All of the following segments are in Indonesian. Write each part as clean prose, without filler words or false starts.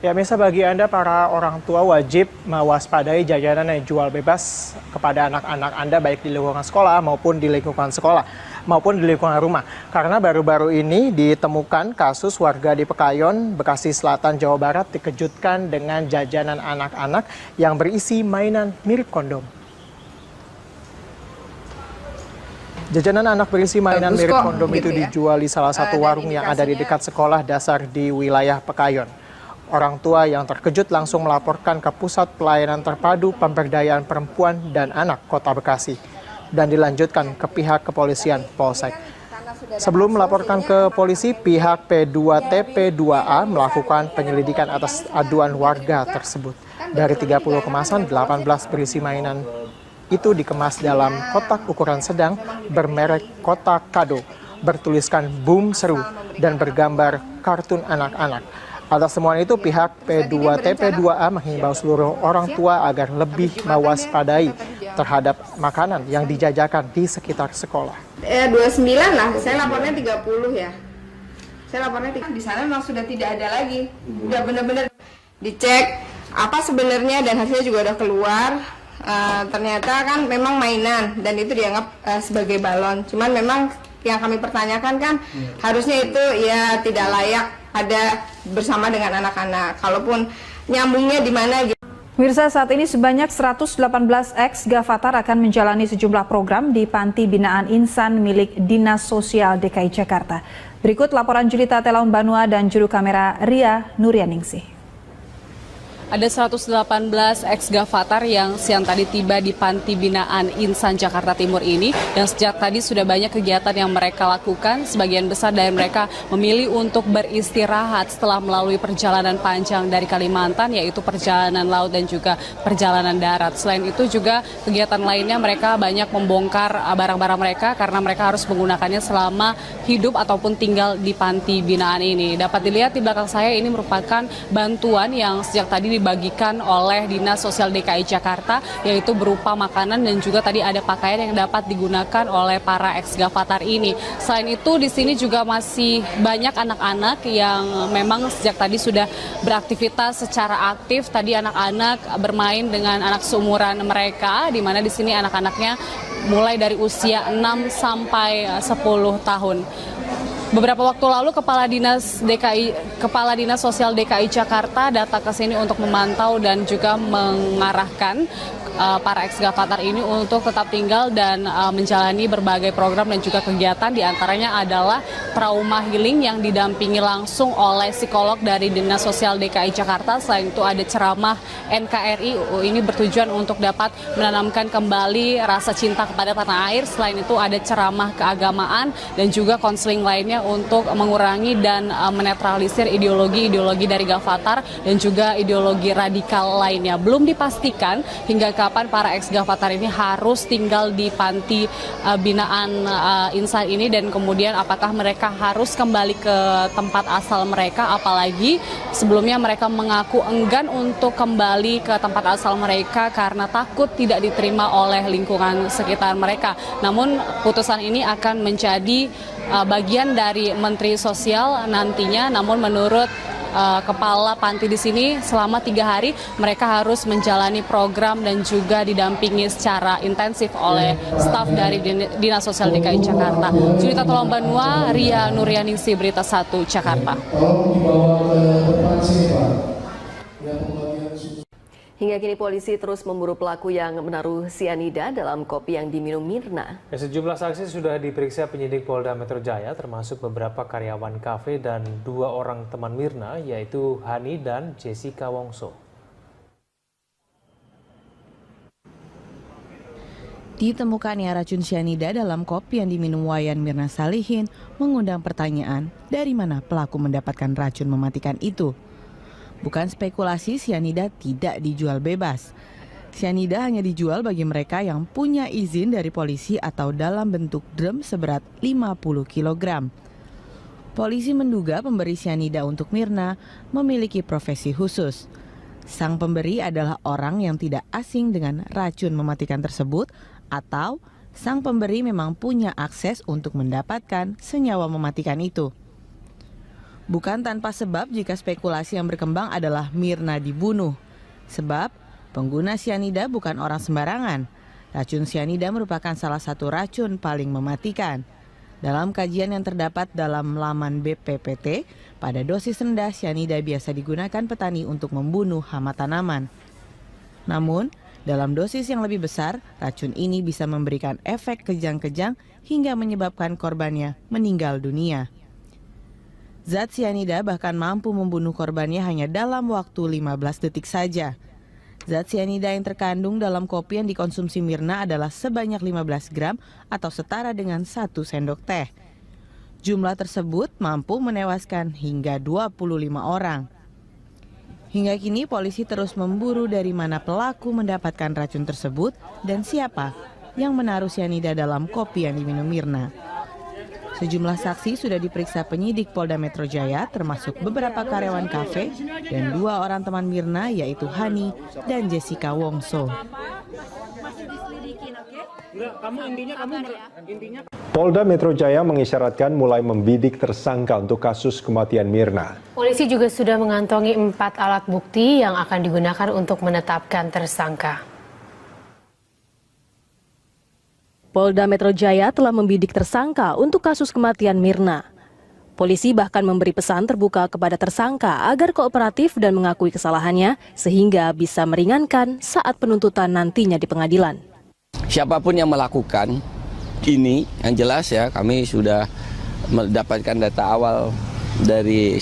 Ya, Misa, bagi Anda para orang tua wajib mewaspadai jajanan yang jual bebas kepada anak-anak Anda baik di lingkungan sekolah maupun di lingkungan sekolah maupun di lingkungan rumah. Karena baru-baru ini ditemukan kasus warga di Pekayon, Bekasi Selatan, Jawa Barat dikejutkan dengan jajanan anak-anak yang berisi mainan mirip kondom. Jajanan anak berisi mainan mirip kondom itu dijual di salah satu warung yang ada di dekat sekolah dasar di wilayah Pekayon. Orang tua yang terkejut langsung melaporkan ke Pusat Pelayanan Terpadu Pemberdayaan Perempuan dan Anak Kota Bekasi dan dilanjutkan ke pihak kepolisian Polsek. Sebelum melaporkan ke polisi, pihak P2TP2A melakukan penyelidikan atas aduan warga tersebut. Dari 30 kemasan, 18 berisi mainan itu dikemas dalam kotak ukuran sedang bermerek Kotak Kado, bertuliskan Boom Seru dan bergambar kartun anak-anak. Atas semua itu, pihak P2TP2A menghimbau seluruh orang tua agar lebih mewaspadai terhadap makanan yang dijajakan di sekitar sekolah. 29 lah, saya lapornya 30 ya. Saya lapornya di sana memang sudah tidak ada lagi. Udah benar-benar dicek apa sebenarnya dan hasilnya juga udah keluar. Ternyata kan memang mainan dan itu dianggap sebagai balon. Cuman memang yang kami pertanyakan kan harusnya itu ya tidak layak ada bersama dengan anak-anak. Kalaupun nyambungnya di mana gitu. Pemirsa, saat ini sebanyak 118 ex-Gavatar akan menjalani sejumlah program di Panti Binaan Insan milik Dinas Sosial DKI Jakarta. Berikut laporan Julita Telaun Banua dan juru kamera Ria Nuryaningsih. Ada 118 ex-Gavatar yang siang tadi tiba di Panti Binaan Insan Jakarta Timur ini, dan sejak tadi sudah banyak kegiatan yang mereka lakukan. Sebagian besar dari mereka memilih untuk beristirahat setelah melalui perjalanan panjang dari Kalimantan, yaitu perjalanan laut dan juga perjalanan darat. Selain itu juga kegiatan lainnya mereka banyak membongkar barang-barang mereka karena mereka harus menggunakannya selama hidup ataupun tinggal di Panti Binaan ini. Dapat dilihat di belakang saya ini merupakan bantuan yang sejak tadi dibagikan oleh Dinas Sosial DKI Jakarta, yaitu berupa makanan dan juga tadi ada pakaian yang dapat digunakan oleh para ex-Gavatar ini. Selain itu di sini juga masih banyak anak-anak yang memang sejak tadi sudah beraktivitas secara aktif. Tadi anak-anak bermain dengan anak seumuran mereka, di mana di sini anak-anaknya mulai dari usia 6 sampai 10 tahun. Beberapa waktu lalu Kepala Dinas Sosial DKI Jakarta datang ke sini untuk memantau dan juga mengarahkan para ex-Gavatar ini untuk tetap tinggal dan menjalani berbagai program dan juga kegiatan. Di antaranya adalah trauma healing yang didampingi langsung oleh psikolog dari Dinas Sosial DKI Jakarta. Selain itu ada ceramah NKRI, ini bertujuan untuk dapat menanamkan kembali rasa cinta kepada tanah air. Selain itu ada ceramah keagamaan dan juga konseling lainnya untuk mengurangi dan menetralisir ideologi-ideologi dari Gavatar dan juga ideologi radikal lainnya. Belum dipastikan hingga kapan para ex-Gavatar ini harus tinggal di Panti Binaan Insan ini, dan kemudian apakah mereka harus kembali ke tempat asal mereka, apalagi sebelumnya mereka mengaku enggan untuk kembali ke tempat asal mereka karena takut tidak diterima oleh lingkungan sekitar mereka. Namun putusan ini akan menjadi bagian dari Menteri Sosial nantinya. Namun menurut kepala panti di sini, selama 3 hari mereka harus menjalani program dan juga didampingi secara intensif oleh staf dari Dinas Sosial DKI Jakarta. Julita Telaun Banua, Ria Nuryaningsih, Berita 1 Jakarta. Hingga kini polisi terus memburu pelaku yang menaruh sianida dalam kopi yang diminum Mirna. Sejumlah saksi sudah diperiksa penyidik Polda Metro Jaya, termasuk beberapa karyawan kafe dan 2 orang teman Mirna, yaitu Hani dan Jessica Wongso. Ditemukannya racun sianida dalam kopi yang diminum Wayan Mirna Salihin mengundang pertanyaan, dari mana pelaku mendapatkan racun mematikan itu? Bukan spekulasi, sianida tidak dijual bebas. Sianida hanya dijual bagi mereka yang punya izin dari polisi atau dalam bentuk drum seberat 50 kg. Polisi menduga pemberi sianida untuk Mirna memiliki profesi khusus. Sang pemberi adalah orang yang tidak asing dengan racun mematikan tersebut, atau sang pemberi memang punya akses untuk mendapatkan senyawa mematikan itu. Bukan tanpa sebab jika spekulasi yang berkembang adalah Mirna dibunuh. Sebab pengguna sianida bukan orang sembarangan. Racun sianida merupakan salah satu racun paling mematikan. Dalam kajian yang terdapat dalam laman BPPT, pada dosis rendah sianida biasa digunakan petani untuk membunuh hama tanaman. Namun, dalam dosis yang lebih besar, racun ini bisa memberikan efek kejang-kejang hingga menyebabkan korbannya meninggal dunia. Zat sianida bahkan mampu membunuh korbannya hanya dalam waktu 15 detik saja. Zat sianida yang terkandung dalam kopi yang dikonsumsi Mirna adalah sebanyak 15 gram atau setara dengan 1 sendok teh. Jumlah tersebut mampu menewaskan hingga 25 orang. Hingga kini polisi terus memburu dari mana pelaku mendapatkan racun tersebut dan siapa yang menaruh sianida dalam kopi yang diminum Mirna. Sejumlah saksi sudah diperiksa penyidik Polda Metro Jaya termasuk beberapa karyawan kafe dan 2 orang teman Mirna yaitu Hani dan Jessica Wongso. Polda Metro Jaya mengisyaratkan mulai membidik tersangka untuk kasus kematian Mirna. Polisi juga sudah mengantongi 4 alat bukti yang akan digunakan untuk menetapkan tersangka. Polda Metro Jaya telah membidik tersangka untuk kasus kematian Mirna. Polisi bahkan memberi pesan terbuka kepada tersangka agar kooperatif dan mengakui kesalahannya sehingga bisa meringankan saat penuntutan nantinya di pengadilan. Siapapun yang melakukan ini, yang jelas ya kami sudah mendapatkan data awal dari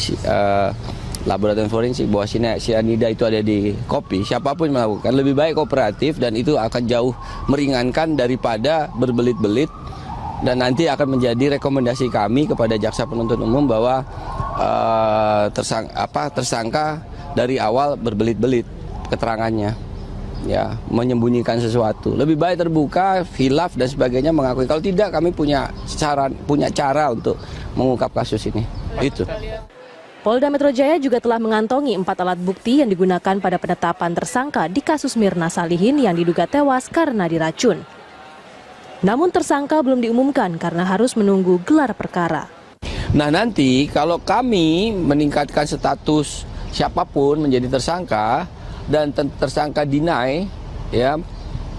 laboratorium forensik bahwa sianida itu ada di kopi. Siapapun yang melakukan lebih baik kooperatif dan itu akan jauh meringankan daripada berbelit-belit, dan nanti akan menjadi rekomendasi kami kepada jaksa penuntut umum bahwa tersangka dari awal berbelit-belit keterangannya, ya menyembunyikan sesuatu. Lebih baik terbuka, khilaf dan sebagainya mengakui. Kalau tidak kami punya cara untuk mengungkap kasus ini. Itu. Polda Metro Jaya juga telah mengantongi 4 alat bukti yang digunakan pada penetapan tersangka di kasus Mirna Salihin yang diduga tewas karena diracun. Namun tersangka belum diumumkan karena harus menunggu gelar perkara. Nah nanti kalau kami meningkatkan status siapapun menjadi tersangka dan tersangka deny, ya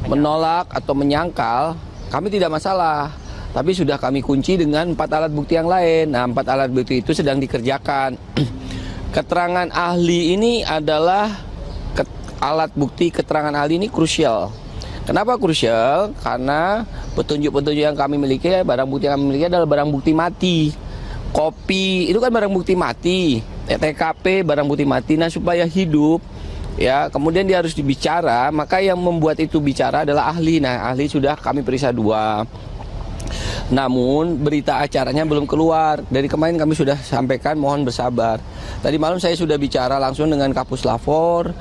menolak atau menyangkal, kami tidak masalah. Tapi sudah kami kunci dengan 4 alat bukti yang lain. Nah, 4 alat bukti itu sedang dikerjakan. Keterangan ahli ini adalah alat bukti keterangan ahli ini krusial. Kenapa krusial? Karena petunjuk-petunjuk yang kami miliki, barang bukti yang kami miliki adalah barang bukti mati. Kopi itu kan barang bukti mati. TKP barang bukti mati. Nah, supaya hidup, ya kemudian dia harus dibicara. Maka yang membuat itu bicara adalah ahli. Nah, ahli sudah kami periksa 2. Namun berita acaranya belum keluar. Dari kemarin kami sudah sampaikan mohon bersabar. Tadi malam saya sudah bicara langsung dengan Kapus Lafor,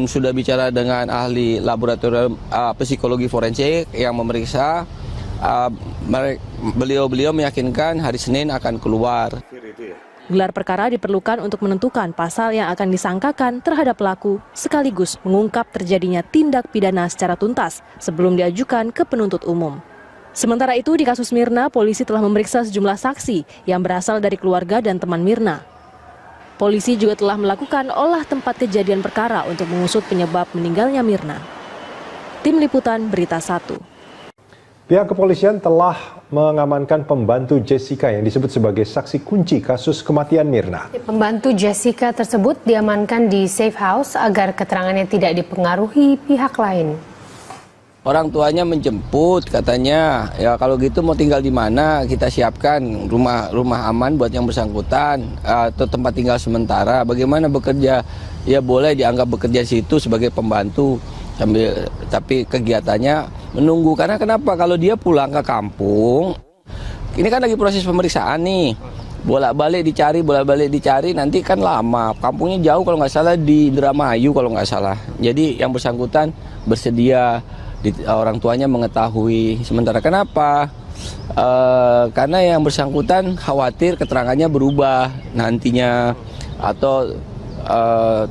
sudah bicara dengan ahli laboratorium psikologi forensik yang memeriksa. Beliau meyakinkan hari Senin akan keluar. Gelar perkara diperlukan untuk menentukan pasal yang akan disangkakan terhadap pelaku sekaligus mengungkap terjadinya tindak pidana secara tuntas sebelum diajukan ke penuntut umum. Sementara itu di kasus Mirna, polisi telah memeriksa sejumlah saksi yang berasal dari keluarga dan teman Mirna. Polisi juga telah melakukan olah tempat kejadian perkara untuk mengusut penyebab meninggalnya Mirna. Tim Liputan Berita 1. Pihak kepolisian telah mengamankan pembantu Jessica yang disebut sebagai saksi kunci kasus kematian Mirna. Pembantu Jessica tersebut diamankan di safe house agar keterangannya tidak dipengaruhi pihak lain. Orang tuanya menjemput, katanya ya kalau gitu mau tinggal di mana, kita siapkan rumah aman buat yang bersangkutan atau tempat tinggal sementara. Bagaimana bekerja? Ya boleh dianggap bekerja di situ sebagai pembantu, tapi kegiatannya menunggu. Karena kenapa? Kalau dia pulang ke kampung, ini kan lagi proses pemeriksaan nih, bolak-balik dicari, nanti kan lama. Kampungnya jauh kalau nggak salah di Indramayu kalau nggak salah. Jadi yang bersangkutan bersedia. Orang tuanya mengetahui. Sementara kenapa? Karena yang bersangkutan khawatir keterangannya berubah nantinya, atau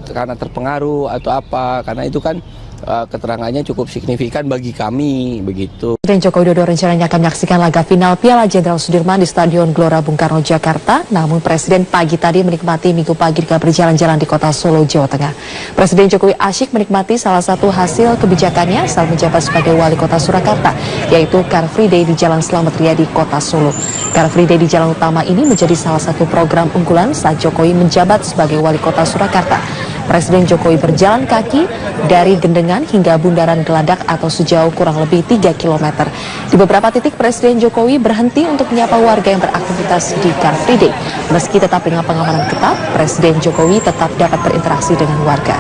karena terpengaruh atau apa. Karena itu kan keterangannya cukup signifikan bagi kami, begitu. Presiden Joko Widodo rencananya akan menyaksikan laga final Piala Jenderal Sudirman di Stadion Gelora Bung Karno, Jakarta. Namun Presiden pagi tadi menikmati minggu pagi dengan berjalan-jalan di kota Solo, Jawa Tengah. Presiden Jokowi asyik menikmati salah satu hasil kebijakannya saat menjabat sebagai Wali Kota Surakarta, yaitu Car Free Day di Jalan Slamet Riyadi, Kota Solo. Car Free Day di jalan utama ini menjadi salah satu program unggulan saat Jokowi menjabat sebagai Wali Kota Surakarta. Presiden Jokowi berjalan kaki dari Gendengan hingga Bundaran Geladak atau sejauh kurang lebih 3 km. Di beberapa titik Presiden Jokowi berhenti untuk menyapa warga yang beraktivitas di Car Free Day. Meski tetap dengan pengamanan ketat, Presiden Jokowi tetap dapat berinteraksi dengan warga.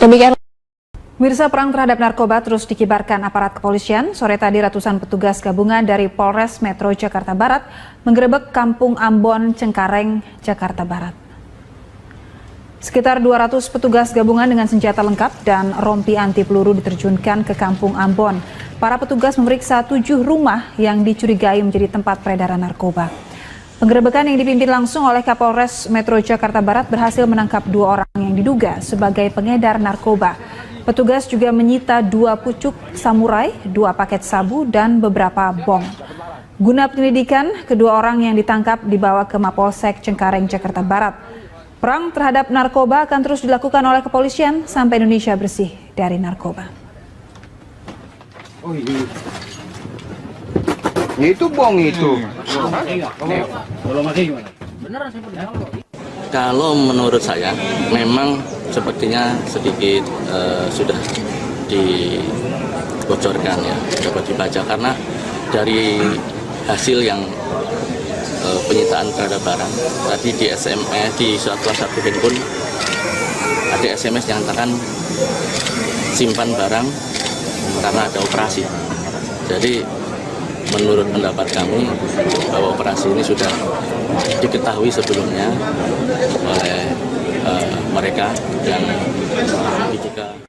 Demikian. Mirsa, perang terhadap narkoba terus dikibarkan aparat kepolisian. Sore tadi ratusan petugas gabungan dari Polres Metro Jakarta Barat menggerebek Kampung Ambon, Cengkareng, Jakarta Barat. Sekitar 200 petugas gabungan dengan senjata lengkap dan rompi anti peluru diterjunkan ke Kampung Ambon. Para petugas memeriksa 7 rumah yang dicurigai menjadi tempat peredaran narkoba. Penggerebekan yang dipimpin langsung oleh Kapolres Metro Jakarta Barat berhasil menangkap 2 orang yang diduga sebagai pengedar narkoba. Petugas juga menyita 2 pucuk samurai, 2 paket sabu, dan beberapa bom. Guna penyelidikan, kedua orang yang ditangkap dibawa ke Mapolsek Cengkareng, Jakarta Barat. Perang terhadap narkoba akan terus dilakukan oleh kepolisian sampai Indonesia bersih dari narkoba. Oh iya. Itu bom itu. Kalau menurut saya memang sepertinya sedikit sudah dibocorkan ya, dapat dibaca karena dari hasil yang penyitaan terhadap barang tadi di SMS di salah satu handphone ada SMS yang mengatakan simpan barang karena ada operasi. Jadi menurut pendapat kami bahwa operasi ini sudah diketahui sebelumnya oleh mereka dan jika